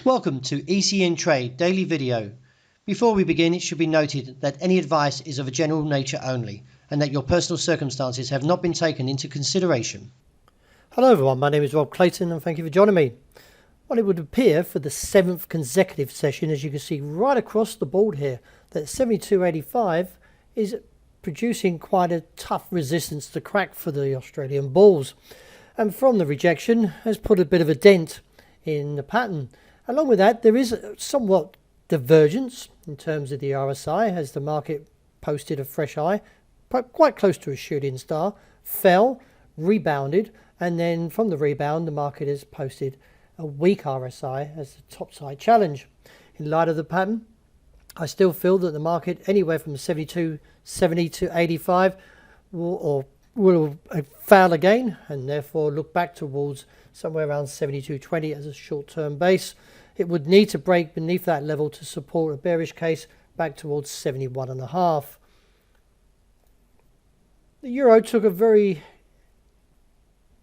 Welcome to ECNTRADE Daily Video. Before we begin, it should be noted that any advice is of a general nature only and that your personal circumstances have not been taken into consideration. Hello everyone, my name is Rob Clayton and thank you for joining me. Well, it would appear for the 7th consecutive session, as you can see right across the board here, that 72.85 is producing quite a tough resistance to crack for the Australian bulls. And from the rejection has put a bit of a dent in the pattern. Along with that, there is somewhat divergence in terms of the RSI as the market posted a fresh high, quite close to a shooting star, fell, rebounded, and then from the rebound the market has posted a weak RSI as the topside challenge. In light of the pattern, I still feel that the market anywhere from 72.70 to 85 will fail again and therefore look back towards somewhere around 72.20 as a short-term base. It would need to break beneath that level to support a bearish case back towards 71.5. The euro took a very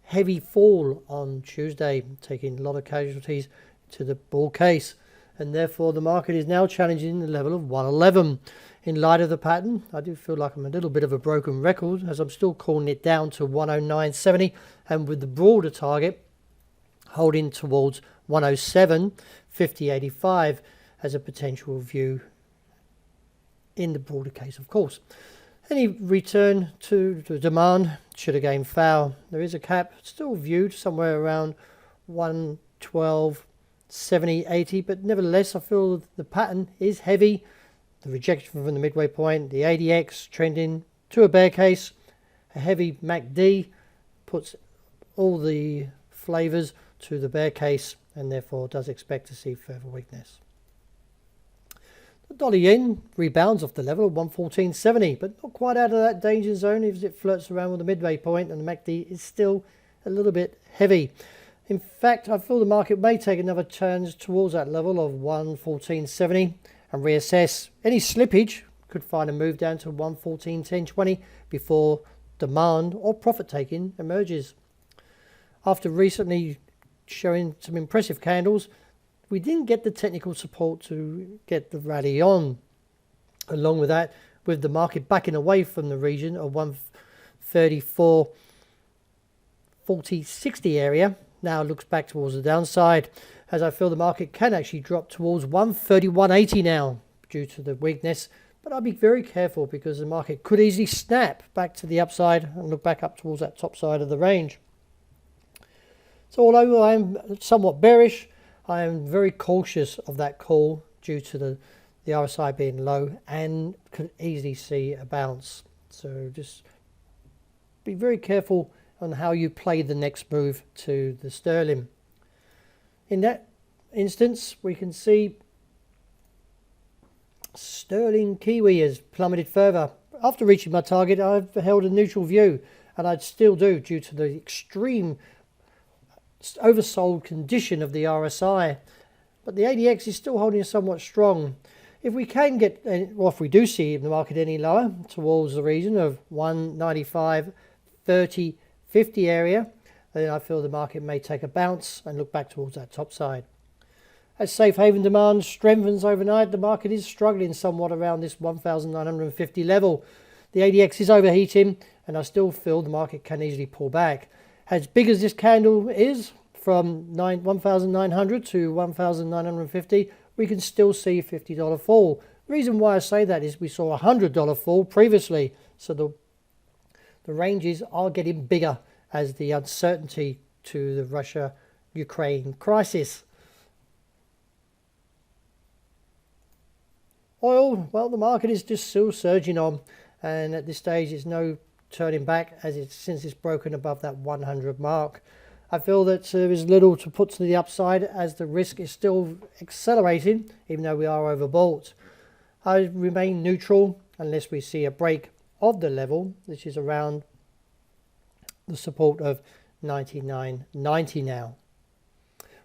heavy fall on Tuesday, taking a lot of casualties to the bull case, and therefore the market is now challenging the level of 111. In light of the pattern, I do feel like I'm a little bit of a broken record as I'm still calling it down to 109.70, and with the broader target holding towards 107.50.85 as a potential view in the broader case, of course. Any return to the demand should again fail. There is a cap still viewed somewhere around 112.70.80, but nevertheless I feel the pattern is heavy. The rejection from the midway point, the ADX trending to a bear case, a heavy MACD puts all the flavours to the bear case and therefore does expect to see further weakness. The dollar yen rebounds off the level of 114.70, but not quite out of that danger zone as it flirts around with the midway point, and the MACD is still a little bit heavy. In fact, I feel the market may take another turn towards that level of 114.70 and reassess. Any slippage could find a move down to 114.10.20 before demand or profit taking emerges. After recently showing some impressive candles, we didn't get the technical support to get the rally on. Along with that, with the market backing away from the region of 134.40.60 area, now looks back towards the downside, as I feel the market can actually drop towards 131.80 now due to the weakness. But I'll be very careful because the market could easily snap back to the upside and look back up towards that top side of the range. So although I'm somewhat bearish, I am very cautious of that call due to the RSI being low and could easily see a bounce. So just be very careful on how you play the next move to the sterling. In that instance, we can see sterling Kiwi has plummeted further. After reaching my target, I've held a neutral view, and I'd still do due to the extreme oversold condition of the RSI, but the ADX is still holding somewhat strong. If we can get, or if we do see the market any lower towards the region of 195.30.50 area, then I feel the market may take a bounce and look back towards that top side. As safe haven demand strengthens overnight, the market is struggling somewhat around this 1,950 level. The ADX is overheating, and I still feel the market can easily pull back. As big as this candle is, from 1,900 to 1,950, we can still see a $50 fall. The reason why I say that is we saw a $100 fall previously, so the ranges are getting bigger as the uncertainty to the Russia-Ukraine crisis. Oil, well, the market is just still surging on, and at this stage there's no turning back since it's broken above that 100 mark. I feel that there is little to put to the upside as the risk is still accelerating, even though we are overbought. I remain neutral unless we see a break of the level, which is around the support of 99.90 now.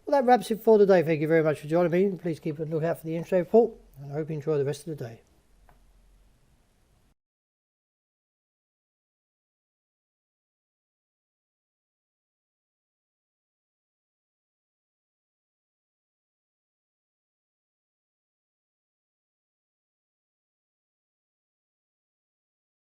Well, that wraps it for today. Thank you very much for joining me. Please keep a lookout for the intraday report, and I hope you enjoy the rest of the day.